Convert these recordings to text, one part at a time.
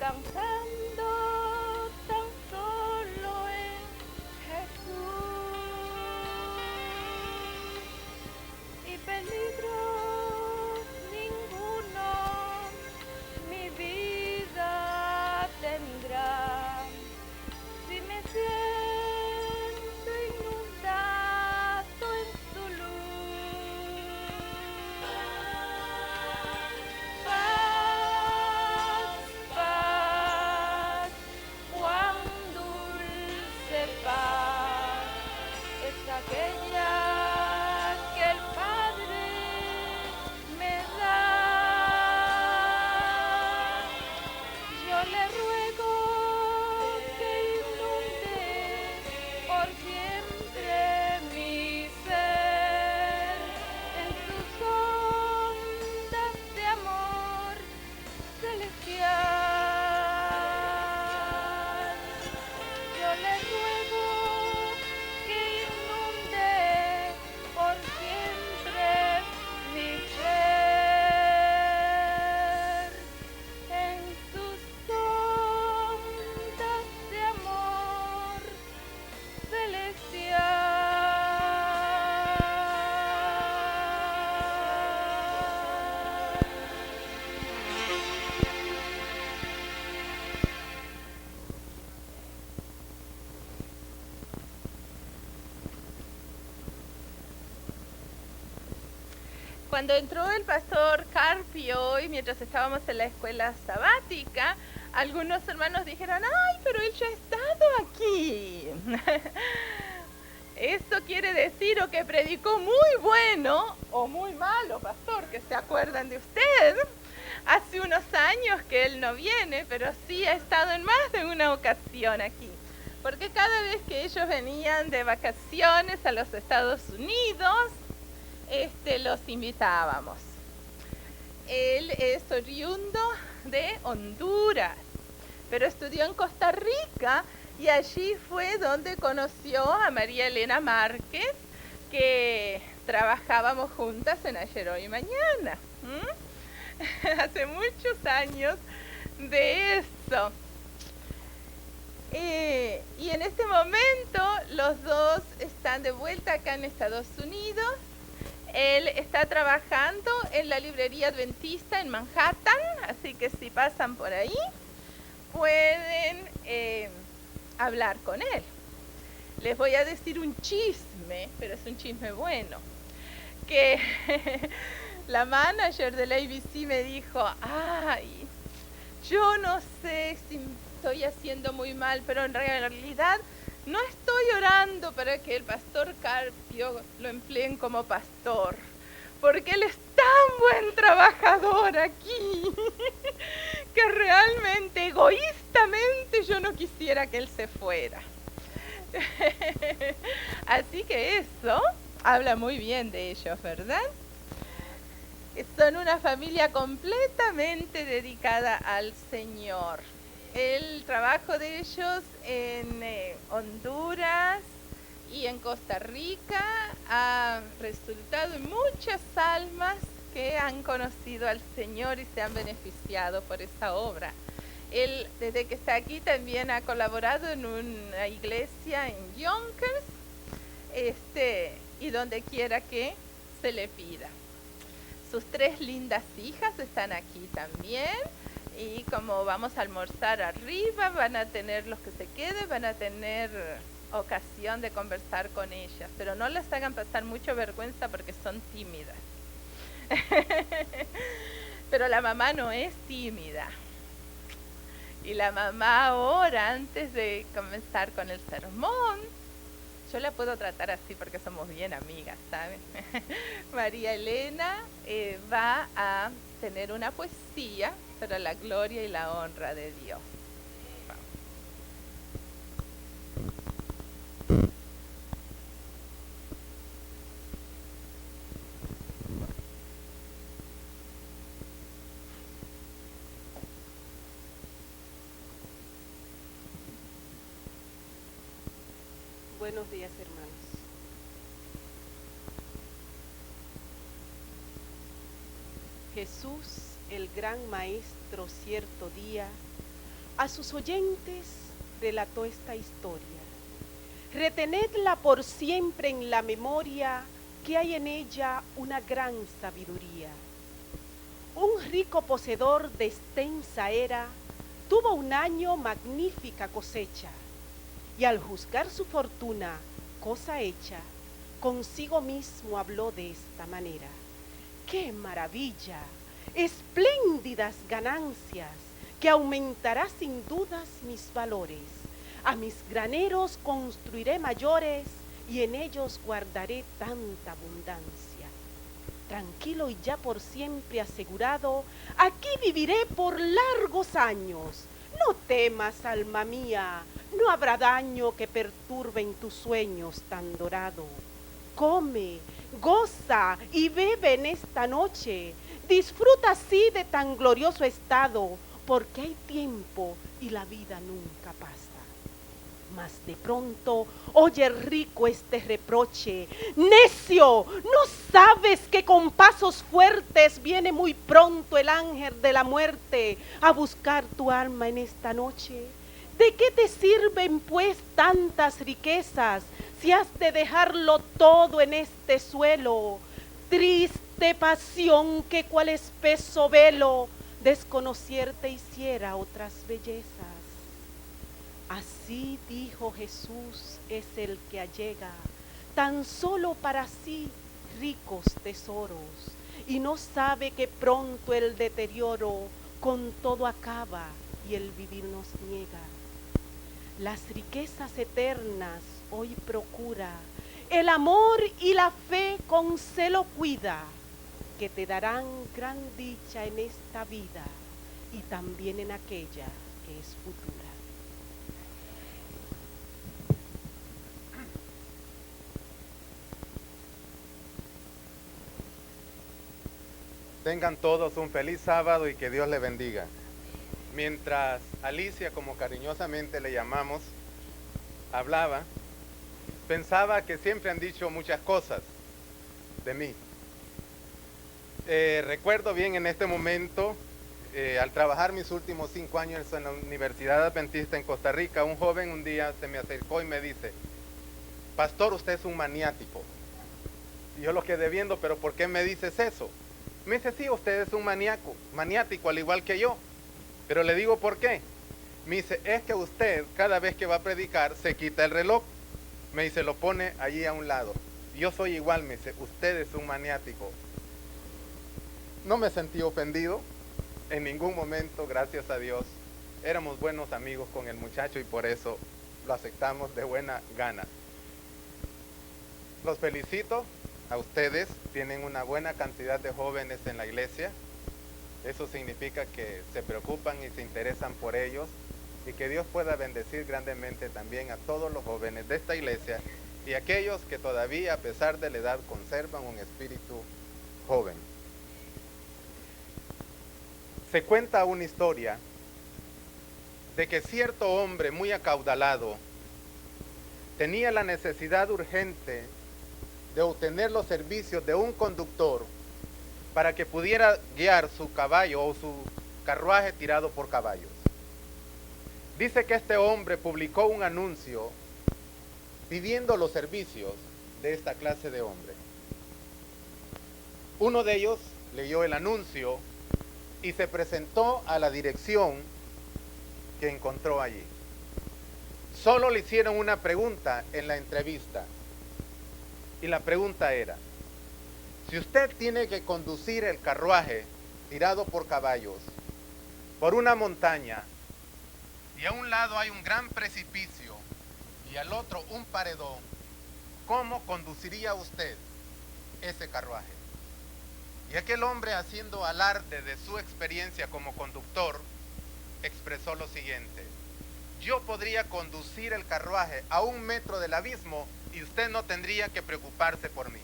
descansando tan solo en Jesús. Y peligro ninguno mi vida tendrá. Si me siento inundado en su luz, paz, paz, cuán dulce paz es aquella que el Padre me da. Yo le ruego que inunde por siempre mi ser en sus ondas de amor celestial. Yo le ruego que inunde por siempre mi ser en sus ondas de amor celestial. Cuando entró el pastor Carpio y mientras estábamos en la escuela sabática, algunos hermanos dijeron, ¡ay, pero él ya ha estado aquí! Esto quiere decir o que predicó muy bueno o muy malo, pastor, que se acuerdan de usted. Hace unos años que él no viene, pero sí ha estado en más de una ocasión aquí. Porque cada vez que ellos venían de vacaciones a los Estados Unidos, los invitábamos. Él es oriundo de Honduras, pero estudió en Costa Rica y allí fue donde conoció a María Elena Márquez, que trabajábamos juntas en Ayer, Hoy y Mañana. Hace muchos años de eso. Y en este momento los dos están de vuelta acá en Estados Unidos. Él está trabajando en la librería adventista en Manhattan, así que si pasan por ahí, pueden hablar con él. Les voy a decir un chisme, pero es un chisme bueno, que la manager del ABC me dijo, ay, yo no sé si estoy haciendo muy mal, pero en realidad no estoy orando para que el pastor Carpio lo empleen como pastor, porque él es tan buen trabajador aquí que realmente, egoístamente, yo no quisiera que él se fuera. Así que eso habla muy bien de ellos, ¿verdad? Son una familia completamente dedicada al Señor. El trabajo de ellos en Honduras y en Costa Rica ha resultado en muchas almas que han conocido al Señor y se han beneficiado por esta obra. Él, desde que está aquí, también ha colaborado en una iglesia en Yonkers, y donde quiera que se le pida. Sus 3 lindas hijas están aquí también. Y como vamos a almorzar arriba, van a tener, los que se queden, van a tener ocasión de conversar con ellas. Pero no les hagan pasar mucha vergüenza porque son tímidas. Pero la mamá no es tímida. Y la mamá ahora, antes de comenzar con el sermón, yo la puedo tratar así porque somos bien amigas, ¿saben? María Elena va a tener una poesía para la gloria y la honra de Dios. Buenos días, hermanos. Jesús, el gran maestro, cierto día, A sus oyentes relató esta historia. Retenedla por siempre en la memoria, que hay en ella una gran sabiduría. Un rico poseedor de extensa era tuvo un año magnífica cosecha, y al juzgar su fortuna, cosa hecha, consigo mismo habló de esta manera: ¡qué maravilla! Espléndidas ganancias, que aumentará sin dudas mis valores. A mis graneros construiré mayores, y en ellos guardaré tanta abundancia. Tranquilo y ya por siempre asegurado, aquí viviré por largos años. No temas, alma mía, no habrá daño que perturbe en tus sueños tan dorado. Come, goza y bebe en esta noche, disfruta así de tan glorioso estado, porque hay tiempo y la vida nunca pasa. Mas de pronto oye rico este reproche: necio, ¿no sabes que con pasos fuertes viene muy pronto el ángel de la muerte a buscar tu alma en esta noche? ¿De qué te sirven pues tantas riquezas si has de dejarlo todo en este suelo? Triste pasión que cual espeso velo desconocierte hiciera otras bellezas. Así dijo Jesús, es el que allega tan solo para sí ricos tesoros, y no sabe que pronto el deterioro con todo acaba y el vivir nos niega. Las riquezas eternas hoy procura, el amor y la fe con celo cuida, que te darán gran dicha en esta vida y también en aquella que es futura. Tengan todos un feliz sábado y que Dios les bendiga. Mientras Alicia, como cariñosamente le llamamos, hablaba, pensaba que siempre han dicho muchas cosas de mí. Recuerdo bien en este momento, al trabajar mis últimos 5 años en la Universidad Adventista en Costa Rica, un joven un día se me acercó y me dice: pastor, usted es un maniático. Y yo lo quedé viendo, pero ¿por qué me dices eso? Me dice: sí, usted es un maniático al igual que yo. Pero le digo, ¿por qué? Me dice: es que usted cada vez que va a predicar se quita el reloj. Me dice, lo pone allí a un lado. Yo soy igual, me dice, usted es un maniático. No me sentí ofendido en ningún momento, gracias a Dios. Éramos buenos amigos con el muchacho y por eso lo aceptamos de buena gana. Los felicito a ustedes, tienen una buena cantidad de jóvenes en la iglesia. Eso significa que se preocupan y se interesan por ellos, y que Dios pueda bendecir grandemente también a todos los jóvenes de esta iglesia y aquellos que todavía, a pesar de la edad, conservan un espíritu joven. Se cuenta una historia de que cierto hombre muy acaudalado tenía la necesidad urgente de obtener los servicios de un conductor para que pudiera guiar su caballo o su carruaje tirado por caballos. Dice que este hombre publicó un anuncio pidiendo los servicios de esta clase de hombre. Uno de ellos leyó el anuncio y se presentó a la dirección que encontró allí. Solo le hicieron una pregunta en la entrevista, y la pregunta era: si usted tiene que conducir el carruaje tirado por caballos por una montaña, y a un lado hay un gran precipicio y al otro un paredón, ¿cómo conduciría usted ese carruaje? Y aquel hombre, haciendo alarde de su experiencia como conductor, expresó lo siguiente: yo podría conducir el carruaje a 1 metro del abismo y usted no tendría que preocuparse por mí.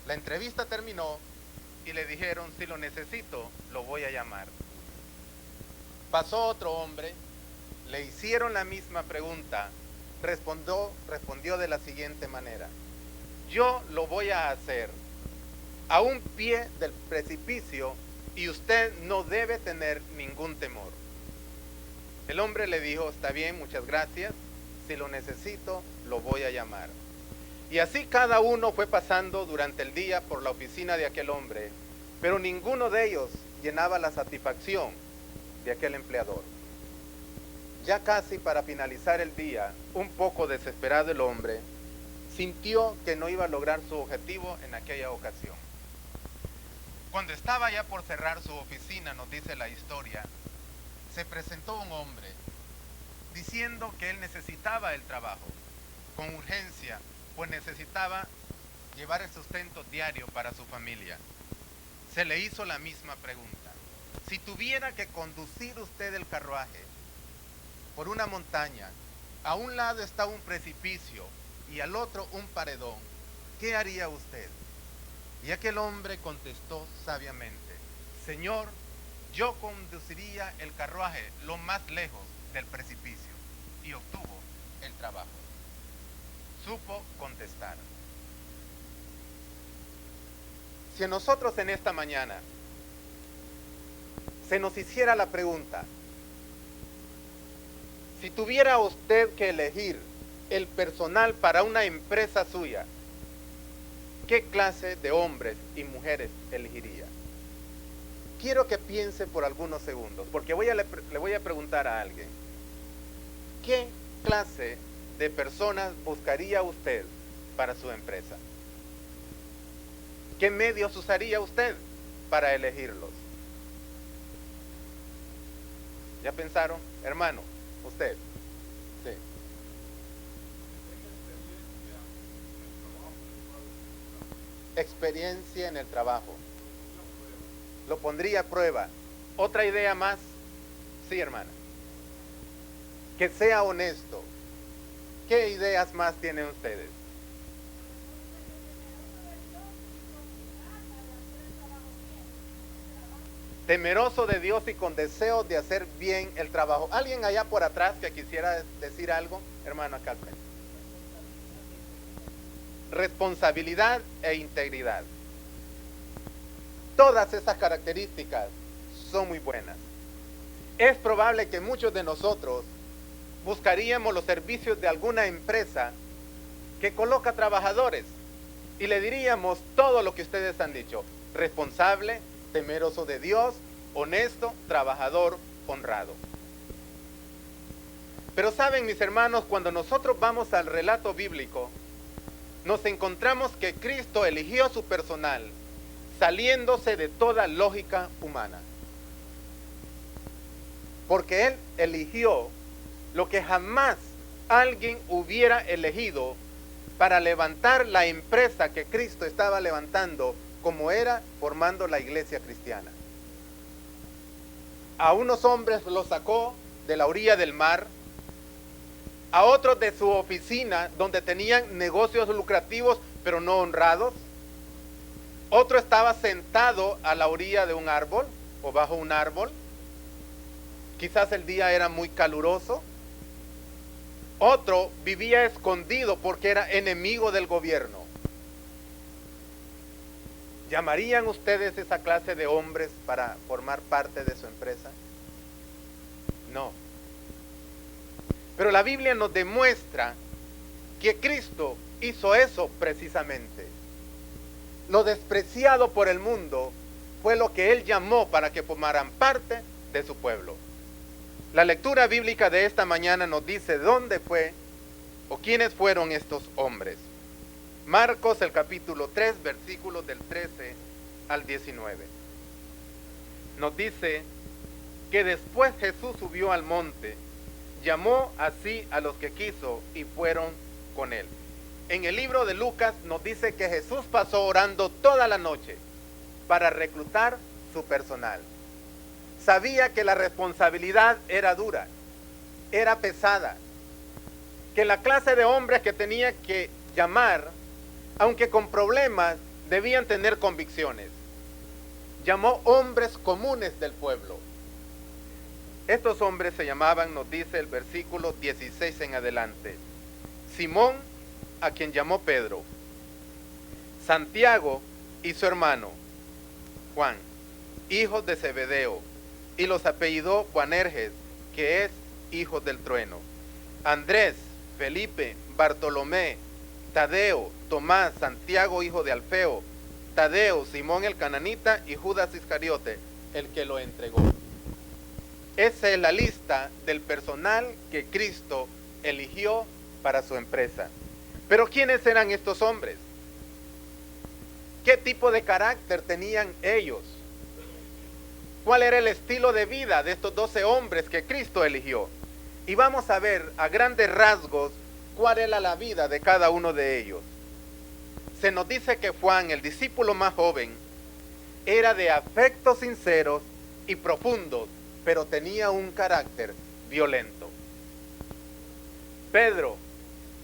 La entrevista terminó y le dijeron: si lo necesito, lo voy a llamar. Pasó otro hombre, le hicieron la misma pregunta, respondió de la siguiente manera: yo lo voy a hacer a un pie del precipicio y usted no debe tener ningún temor. El hombre le dijo, está bien, muchas gracias, si lo necesito, lo voy a llamar. Y así cada uno fue pasando durante el día por la oficina de aquel hombre, pero ninguno de ellos llenaba la satisfacción de aquel empleador. Ya casi para finalizar el día, un poco desesperado el hombre, sintió que no iba a lograr su objetivo en aquella ocasión. Cuando estaba ya por cerrar su oficina, nos dice la historia, se presentó un hombre diciendo que él necesitaba el trabajo con urgencia, pues necesitaba llevar el sustento diario para su familia. Se le hizo la misma pregunta. Si tuviera que conducir usted el carruaje por una montaña, a un lado está un precipicio y al otro un paredón, ¿qué haría usted? Y aquel hombre contestó sabiamente, Señor, yo conduciría el carruaje lo más lejos del precipicio, y obtuvo el trabajo. Supo contestar. Si a nosotros en esta mañana se nos hiciera la pregunta, si tuviera usted que elegir el personal para una empresa suya, ¿qué clase de hombres y mujeres elegiría? Quiero que piense por algunos segundos, porque le voy a preguntar a alguien, ¿qué clase de personas buscaría usted para su empresa? ¿Qué medios usaría usted para elegirlos? ¿Ya pensaron? Hermano, usted. Sí. Experiencia en el trabajo. Lo pondría a prueba. ¿Otra idea más? Sí, hermana. Que sea honesto. ¿Qué ideas más tienen ustedes? Temeroso de Dios y con deseo de hacer bien el trabajo. ¿Alguien allá por atrás que quisiera decir algo? Hermano, acá al frente. Responsabilidad e integridad. Todas esas características son muy buenas. Es probable que muchos de nosotros buscaríamos los servicios de alguna empresa que coloca trabajadores y le diríamos todo lo que ustedes han dicho: responsable, temeroso de Dios, honesto, trabajador, honrado. Pero saben, mis hermanos, cuando nosotros vamos al relato bíblico, nos encontramos que Cristo eligió su personal saliéndose de toda lógica humana. Porque Él eligió lo que jamás alguien hubiera elegido para levantar la empresa que Cristo estaba levantando, como era formando la iglesia cristiana. A unos hombres los sacó de la orilla del mar, a otros de su oficina donde tenían negocios lucrativos pero no honrados. Otro estaba sentado a la orilla de un árbol o bajo un árbol. Quizás el día era muy caluroso. Otro vivía escondido porque era enemigo del gobierno. ¿Llamarían ustedes esa clase de hombres para formar parte de su empresa? No. Pero la Biblia nos demuestra que Cristo hizo eso precisamente. Lo despreciado por el mundo fue lo que Él llamó para que formaran parte de su pueblo. La lectura bíblica de esta mañana nos dice dónde fue o quiénes fueron estos hombres. Marcos, el capítulo 3, versículos del 13 al 19. Nos dice que después Jesús subió al monte, llamó así a los que quiso y fueron con él. En el libro de Lucas nos dice que Jesús pasó orando toda la noche para reclutar su personal. Sabía que la responsabilidad era dura, era pesada, que la clase de hombres que tenía que llamar, aunque con problemas, debían tener convicciones. Llamó hombres comunes del pueblo. Estos hombres se llamaban, nos dice el versículo 16 en adelante, Simón, a quien llamó Pedro, Santiago y su hermano Juan, hijos de Zebedeo, y los apellidó Boanerges, que es hijos del trueno. Andrés, Felipe, Bartolomé, Tadeo, Tomás, Santiago, hijo de Alfeo, Tadeo, Simón el cananita y Judas Iscariote, el que lo entregó. Esa es la lista del personal que Cristo eligió para su empresa. Pero ¿quiénes eran estos hombres? ¿Qué tipo de carácter tenían ellos? ¿Cuál era el estilo de vida de estos 12 hombres que Cristo eligió? Y vamos a ver a grandes rasgos cuál era la vida de cada uno de ellos. Se nos dice que Juan, el discípulo más joven, era de afectos sinceros y profundos, pero tenía un carácter violento. Pedro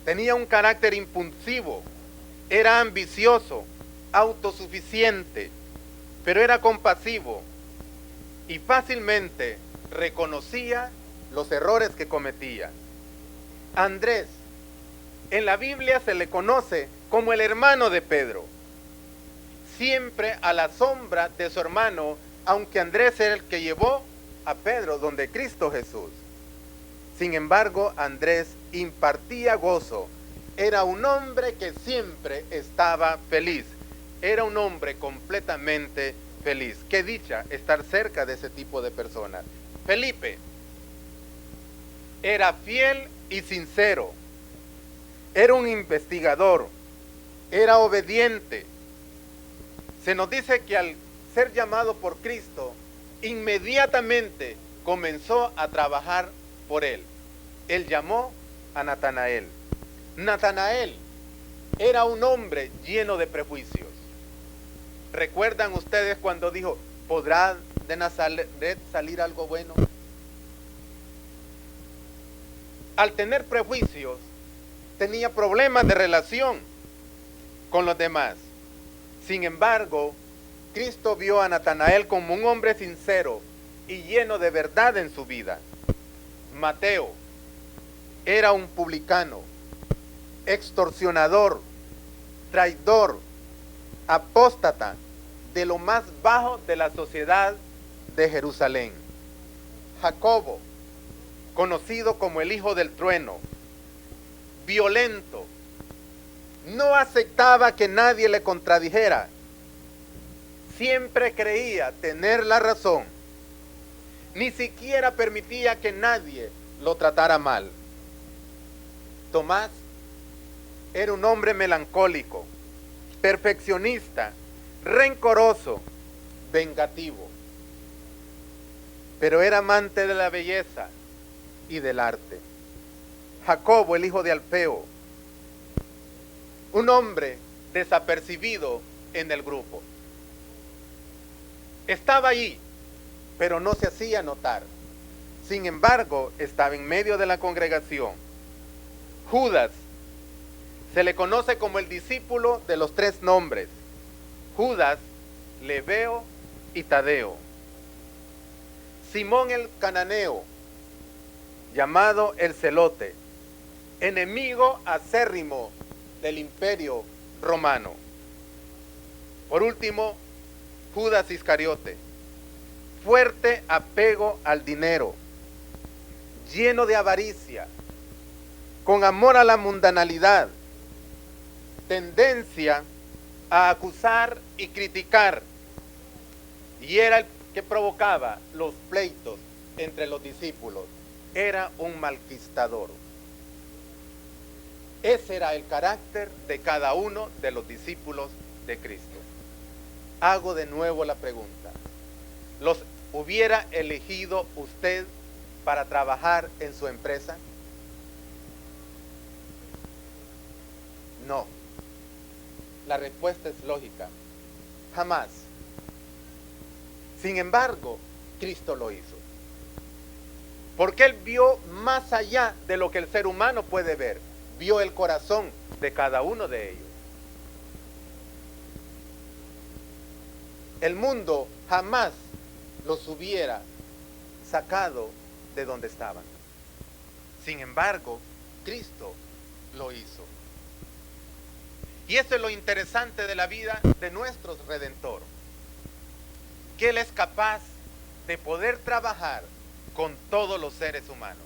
tenía un carácter impulsivo, era ambicioso, autosuficiente, pero era compasivo y fácilmente reconocía los errores que cometía. Andrés, en la Biblia se le conoce como el hermano de Pedro, siempre a la sombra de su hermano, aunque Andrés era el que llevó a Pedro donde Cristo Jesús. Sin embargo, Andrés impartía gozo, era un hombre que siempre estaba feliz, era un hombre completamente feliz. Qué dicha estar cerca de ese tipo de personas. Felipe era fiel y sincero, era un investigador, era obediente. Se nos dice que al ser llamado por Cristo, inmediatamente comenzó a trabajar por él. Él llamó a Natanael. Natanael era un hombre lleno de prejuicios. ¿Recuerdan ustedes cuando dijo, ¿podrá de Nazaret salir algo bueno? Al tener prejuicios, tenía problemas de relación con los demás. Sin embargo, Cristo vio a Natanael como un hombre sincero y lleno de verdad en su vida. Mateo era un publicano, extorsionador, traidor, apóstata, de lo más bajo de la sociedad de Jerusalén. Jacobo, conocido como el hijo del trueno, violento, no aceptaba que nadie le contradijera, siempre creía tener la razón, ni siquiera permitía que nadie lo tratara mal. Tomás era un hombre melancólico, perfeccionista, rencoroso, vengativo, pero era amante de la belleza y del arte. Jacobo, el hijo de Alfeo, un hombre desapercibido en el grupo. Estaba allí, pero no se hacía notar. Sin embargo, estaba en medio de la congregación. Judas, se le conoce como el discípulo de los 3 nombres: Judas, Leveo y Tadeo. Simón el cananeo, llamado el celote, enemigo acérrimo del imperio romano. Por último, Judas Iscariote, fuerte apego al dinero, lleno de avaricia, con amor a la mundanalidad, tendencia a acusar y criticar, y era el que provocaba los pleitos entre los discípulos. Era un malquistador. Ese era el carácter de cada uno de los discípulos de Cristo. Hago de nuevo la pregunta: ¿los hubiera elegido usted para trabajar en su empresa? No. La respuesta es lógica: jamás. Sin embargo, Cristo lo hizo, porque Él vio más allá de lo que el ser humano puede ver. Vio el corazón de cada uno de ellos. El mundo jamás los hubiera sacado de donde estaban. Sin embargo, Cristo lo hizo. Y eso es lo interesante de la vida de nuestro Redentor, que Él es capaz de poder trabajar con todos los seres humanos.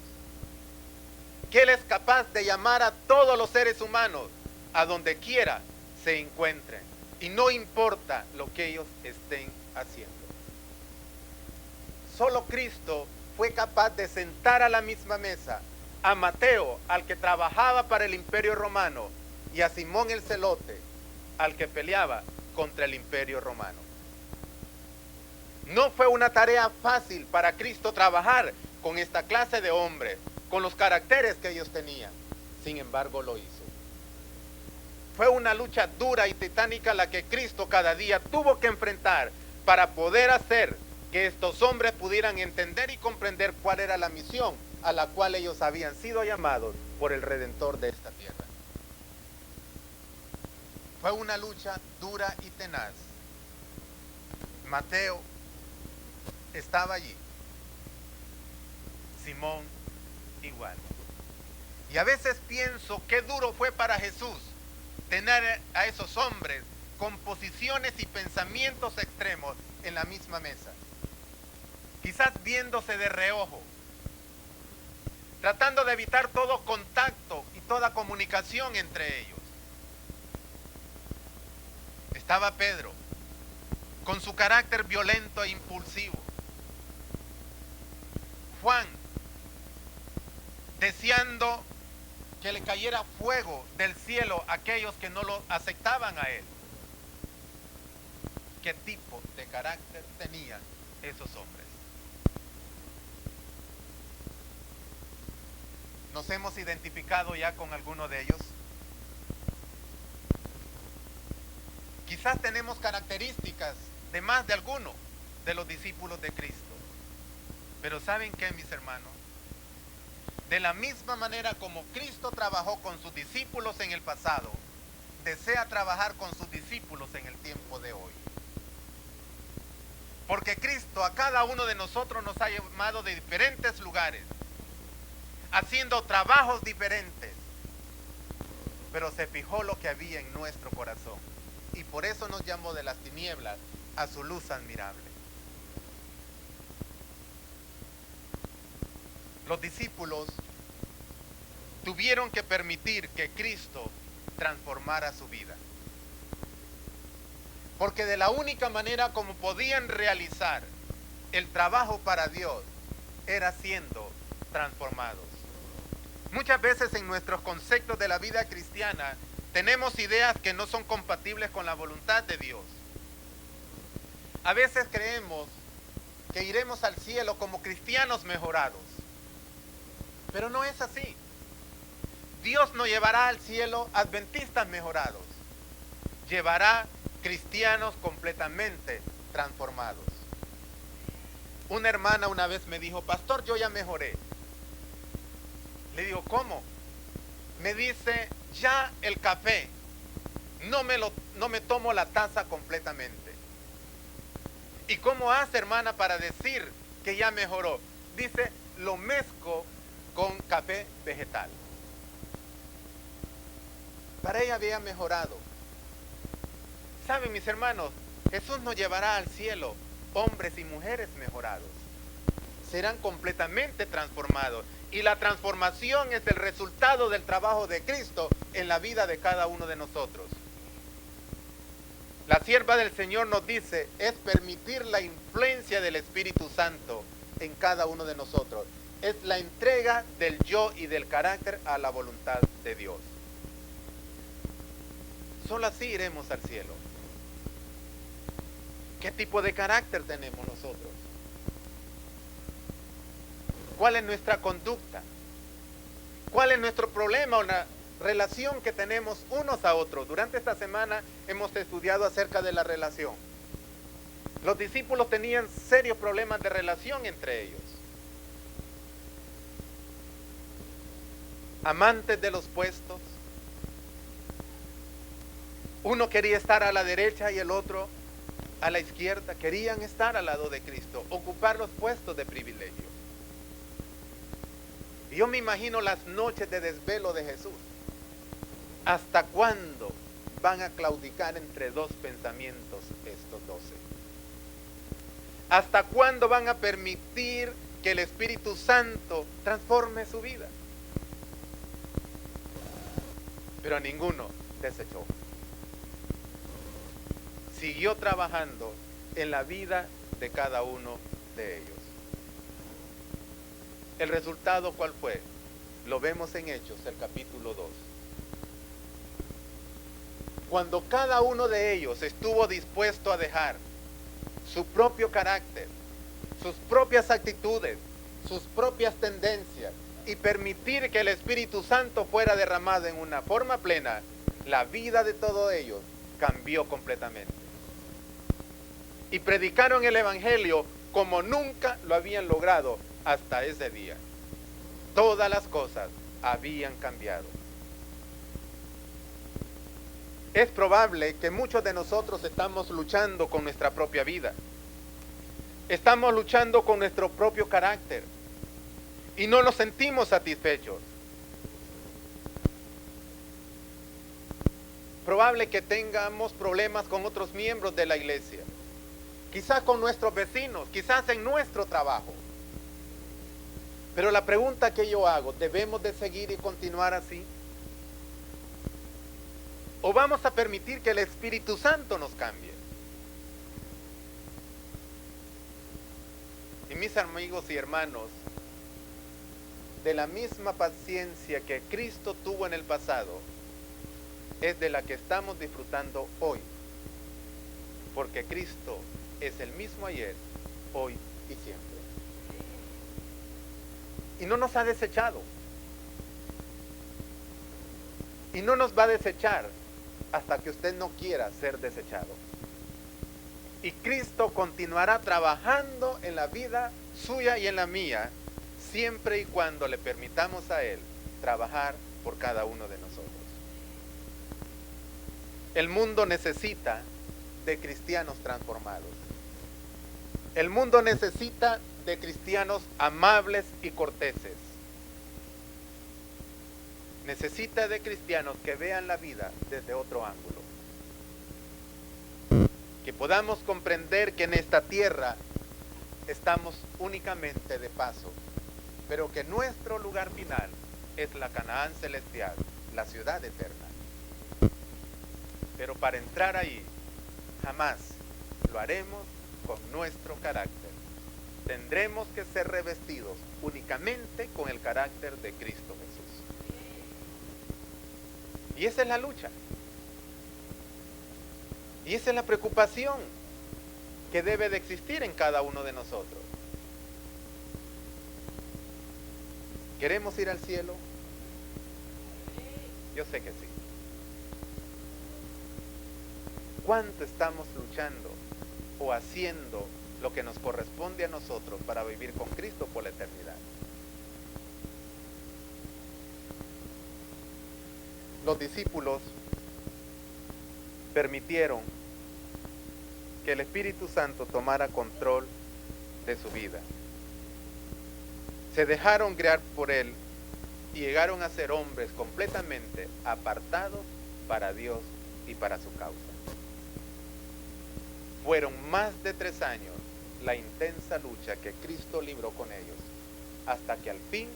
que Él es capaz de llamar a todos los seres humanos a donde quiera se encuentren. Y no importa lo que ellos estén haciendo. Solo Cristo fue capaz de sentar a la misma mesa a Mateo, al que trabajaba para el Imperio Romano, y a Simón el Celote, al que peleaba contra el Imperio Romano. No fue una tarea fácil para Cristo trabajar con esta clase de hombres, con los caracteres que ellos tenían. Sin embargo, lo hizo. Fue una lucha dura y titánica la que Cristo cada día tuvo que enfrentar para poder hacer que estos hombres pudieran entender y comprender cuál era la misión a la cual ellos habían sido llamados por el Redentor de esta tierra. Fue una lucha dura y tenaz. Mateo estaba allí. Simón igual. Y a veces pienso qué duro fue para Jesús tener a esos hombres con posiciones y pensamientos extremos en la misma mesa. Quizás viéndose de reojo, tratando de evitar todo contacto y toda comunicación entre ellos. Estaba Pedro, con su carácter violento e impulsivo. Juan, deseando que le cayera fuego del cielo a aquellos que no lo aceptaban a él. ¿Qué tipo de carácter tenían esos hombres? ¿Nos hemos identificado ya con alguno de ellos? Quizás tenemos características de más de alguno de los discípulos de Cristo. Pero ¿saben qué, mis hermanos? De la misma manera como Cristo trabajó con sus discípulos en el pasado, desea trabajar con sus discípulos en el tiempo de hoy. Porque Cristo a cada uno de nosotros nos ha llamado de diferentes lugares, haciendo trabajos diferentes, pero se fijó lo que había en nuestro corazón y por eso nos llamó de las tinieblas a su luz admirable. Los discípulos tuvieron que permitir que Cristo transformara su vida, porque de la única manera como podían realizar el trabajo para Dios era siendo transformados. Muchas veces en nuestros conceptos de la vida cristiana tenemos ideas que no son compatibles con la voluntad de Dios. A veces creemos que iremos al cielo como cristianos mejorados, pero no es así. Dios no llevará al cielo adventistas mejorados, llevará cristianos completamente transformados. Una hermana una vez me dijo: pastor, yo ya mejoré. Le digo: ¿cómo? Me dice: ya el café no me tomo la taza completamente. ¿Y cómo hace, hermana, para decir que ya mejoró? Dice: lo mezclo con café vegetal. Para ella había mejorado. ¿Saben, mis hermanos? Jesús nos llevará al cielo hombres y mujeres mejorados. Serán completamente transformados. Y la transformación es el resultado del trabajo de Cristo en la vida de cada uno de nosotros. La sierva del Señor nos dice, es permitir la influencia del Espíritu Santo en cada uno de nosotros. Es la entrega del yo y del carácter a la voluntad de Dios. Solo así iremos al cielo. ¿Qué tipo de carácter tenemos nosotros? ¿Cuál es nuestra conducta? ¿Cuál es nuestro problema o la relación que tenemos unos a otros? Durante esta semana hemos estudiado acerca de la relación. Los discípulos tenían serios problemas de relación entre ellos. Amantes de los puestos. Uno quería estar a la derecha y el otro a la izquierda. Querían estar al lado de Cristo, ocupar los puestos de privilegio. Y yo me imagino las noches de desvelo de Jesús. ¿Hasta cuándo van a claudicar entre dos pensamientos estos 12? ¿Hasta cuándo van a permitir que el Espíritu Santo transforme su vida? pero a ninguno desechó. Siguió trabajando en la vida de cada uno de ellos. ¿El resultado cuál fue? Lo vemos en Hechos, el capítulo 2. Cuando cada uno de ellos estuvo dispuesto a dejar su propio carácter, sus propias actitudes, sus propias tendencias y permitir que el Espíritu Santo fuera derramado en una forma plena, la vida de todos ellos cambió completamente. Y predicaron el Evangelio como nunca lo habían logrado hasta ese día. Todas las cosas habían cambiado. Es probable que muchos de nosotros estamos luchando con nuestra propia vida. Estamos luchando con nuestro propio carácter y no nos sentimos satisfechos. Probable que tengamos problemas con otros miembros de la iglesia, quizás con nuestros vecinos, quizás en nuestro trabajo. Pero la pregunta que yo hago, ¿debemos de seguir y continuar así? ¿O vamos a permitir que el Espíritu Santo nos cambie? Y mis amigos y hermanos, de la misma paciencia que Cristo tuvo en el pasado, es de la que estamos disfrutando hoy. Porque Cristo es el mismo ayer, hoy y siempre. Y no nos ha desechado. Y no nos va a desechar hasta que usted no quiera ser desechado. Y Cristo continuará trabajando en la vida suya y en la mía, siempre y cuando le permitamos a Él trabajar por cada uno de nosotros. El mundo necesita de cristianos transformados. El mundo necesita de cristianos amables y corteses. Necesita de cristianos que vean la vida desde otro ángulo. Que podamos comprender que en esta tierra estamos únicamente de paso, pero que nuestro lugar final es la Canaán celestial, la ciudad eterna. Pero para entrar ahí, jamás lo haremos con nuestro carácter. Tendremos que ser revestidos únicamente con el carácter de Cristo Jesús. Y esa es la lucha. Y esa es la preocupación que debe de existir en cada uno de nosotros. ¿Queremos ir al cielo? Yo sé que sí. ¿Cuánto estamos luchando o haciendo lo que nos corresponde a nosotros para vivir con Cristo por la eternidad? Los discípulos permitieron que el Espíritu Santo tomara control de su vida. Se dejaron guiar por Él y llegaron a ser hombres completamente apartados para Dios y para su causa. Fueron más de 3 años la intensa lucha que Cristo libró con ellos, hasta que al fin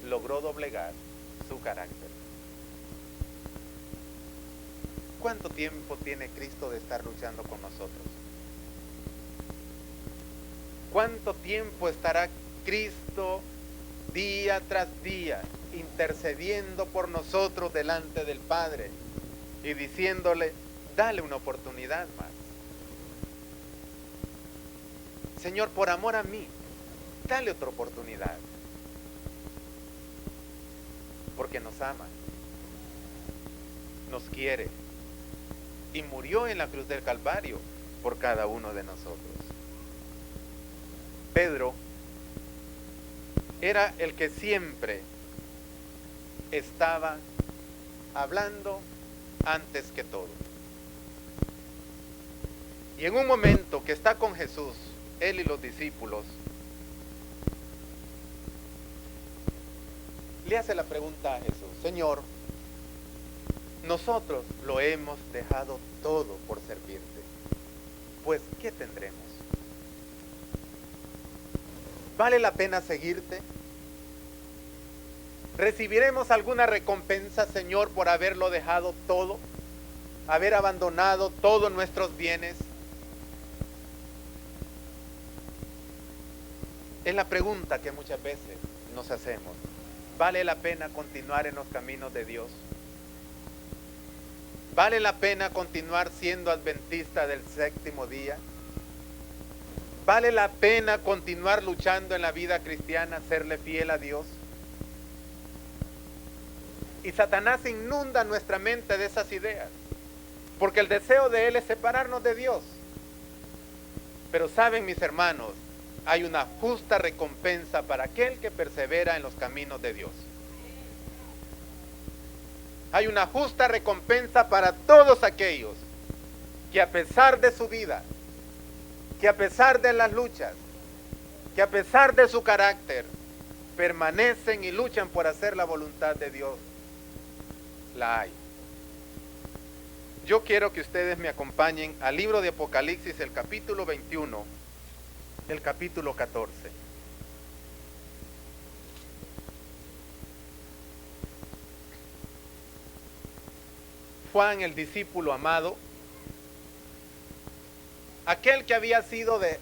logró doblegar su carácter. ¿Cuánto tiempo tiene Cristo de estar luchando con nosotros? ¿Cuánto tiempo estará Cristo día tras día intercediendo por nosotros delante del Padre y diciéndole, dale una oportunidad más? Señor, por amor a mí, dale otra oportunidad. Porque nos ama, nos quiere y murió en la cruz del Calvario por cada uno de nosotros. Pedro era el que siempre estaba hablando antes que todo. Y en un momento que está con Jesús, él y los discípulos, le hace la pregunta a Jesús, Señor, nosotros lo hemos dejado todo por servirte, pues ¿qué tendremos? ¿Vale la pena seguirte? ¿Recibiremos alguna recompensa, Señor, por haberlo dejado todo? Haber abandonado todos nuestros bienes. Es la pregunta que muchas veces nos hacemos. ¿Vale la pena continuar en los caminos de Dios? ¿Vale la pena continuar siendo adventista del séptimo día? ¿Vale la pena continuar luchando en la vida cristiana, serle fiel a Dios? Y Satanás inunda nuestra mente de esas ideas, porque el deseo de él es separarnos de Dios. Pero saben, mis hermanos, hay una justa recompensa para aquel que persevera en los caminos de Dios. Hay una justa recompensa para todos aquellos que a pesar de su vida, que a pesar de las luchas, que a pesar de su carácter, permanecen y luchan por hacer la voluntad de Dios. La hay. Yo quiero que ustedes me acompañen al libro de Apocalipsis, el capítulo 21, el capítulo 14. Juan, el discípulo amado, aquel que había sido de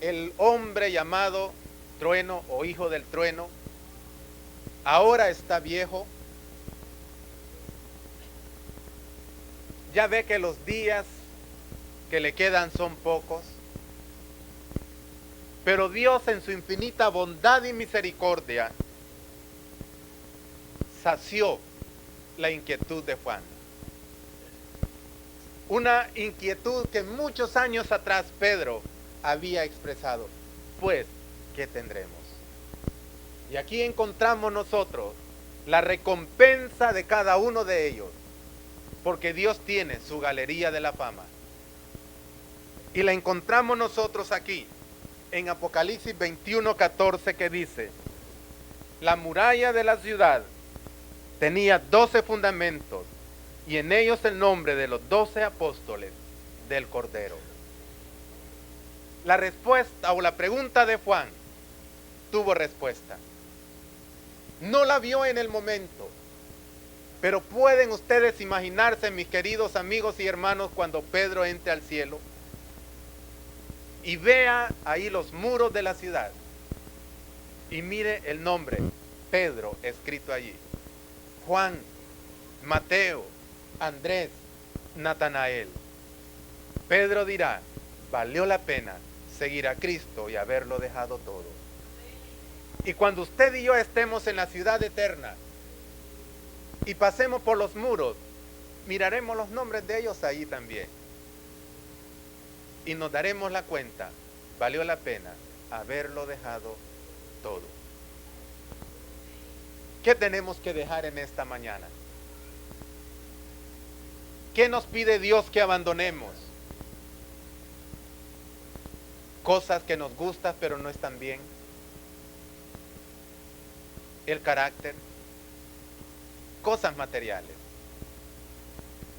el hombre llamado trueno o hijo del trueno, ahora está viejo. Ya ve que los días que le quedan son pocos. Pero Dios en su infinita bondad y misericordia sació la inquietud de Juan. Una inquietud que muchos años atrás Pedro había expresado. Pues, ¿qué tendremos? Y aquí encontramos nosotros la recompensa de cada uno de ellos. Porque Dios tiene su galería de la fama. Y la encontramos nosotros aquí, en Apocalipsis 21:14, que dice: la muralla de la ciudad tenía 12 fundamentos, y en ellos el nombre de los 12 apóstoles del Cordero. La respuesta o la pregunta de Juan tuvo respuesta. No la vio en el momento. Pero pueden ustedes imaginarse, mis queridos amigos y hermanos, cuando Pedro entre al cielo y vea ahí los muros de la ciudad y mire el nombre Pedro escrito allí, Juan, Mateo, Andrés, Natanael. Pedro dirá: valió la pena seguir a Cristo y haberlo dejado todo. Y cuando usted y yo estemos en la ciudad eterna y pasemos por los muros, miraremos los nombres de ellos ahí también. Y nos daremos la cuenta, valió la pena haberlo dejado todo. ¿Qué tenemos que dejar en esta mañana? ¿Qué nos pide Dios que abandonemos? Cosas que nos gustan pero no están bien. El carácter. Cosas materiales.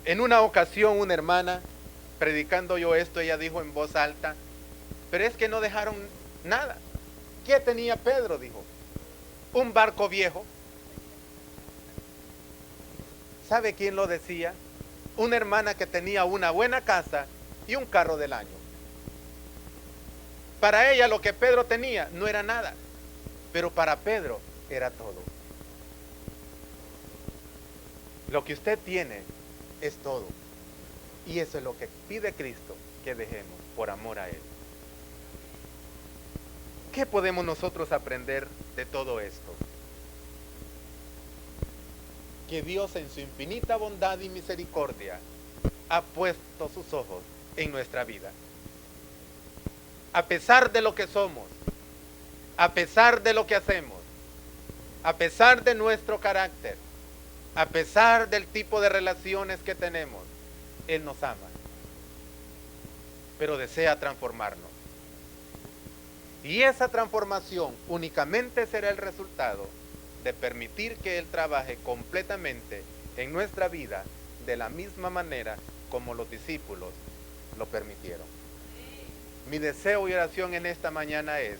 En una ocasión una hermana, predicando yo esto, ella dijo en voz alta: pero es que no dejaron nada. ¿Qué tenía Pedro? Dijo: un barco viejo. ¿Sabe quién lo decía? Una hermana que tenía una buena casa y un carro del año. Para ella lo que Pedro tenía no era nada, pero para Pedro era todo. Lo que usted tiene es todo. Y eso es lo que pide Cristo que dejemos por amor a Él. ¿Qué podemos nosotros aprender de todo esto? Que Dios en su infinita bondad y misericordia ha puesto sus ojos en nuestra vida. A pesar de lo que somos, a pesar de lo que hacemos, a pesar de nuestro carácter, a pesar del tipo de relaciones que tenemos, Él nos ama, pero desea transformarnos. Y esa transformación únicamente será el resultado de permitir que Él trabaje completamente en nuestra vida de la misma manera como los discípulos lo permitieron. Mi deseo y oración en esta mañana es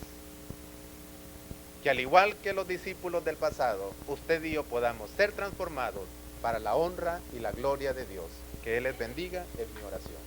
que al igual que los discípulos del pasado, usted y yo podamos ser transformados para la honra y la gloria de Dios. Que Él les bendiga, es mi oración.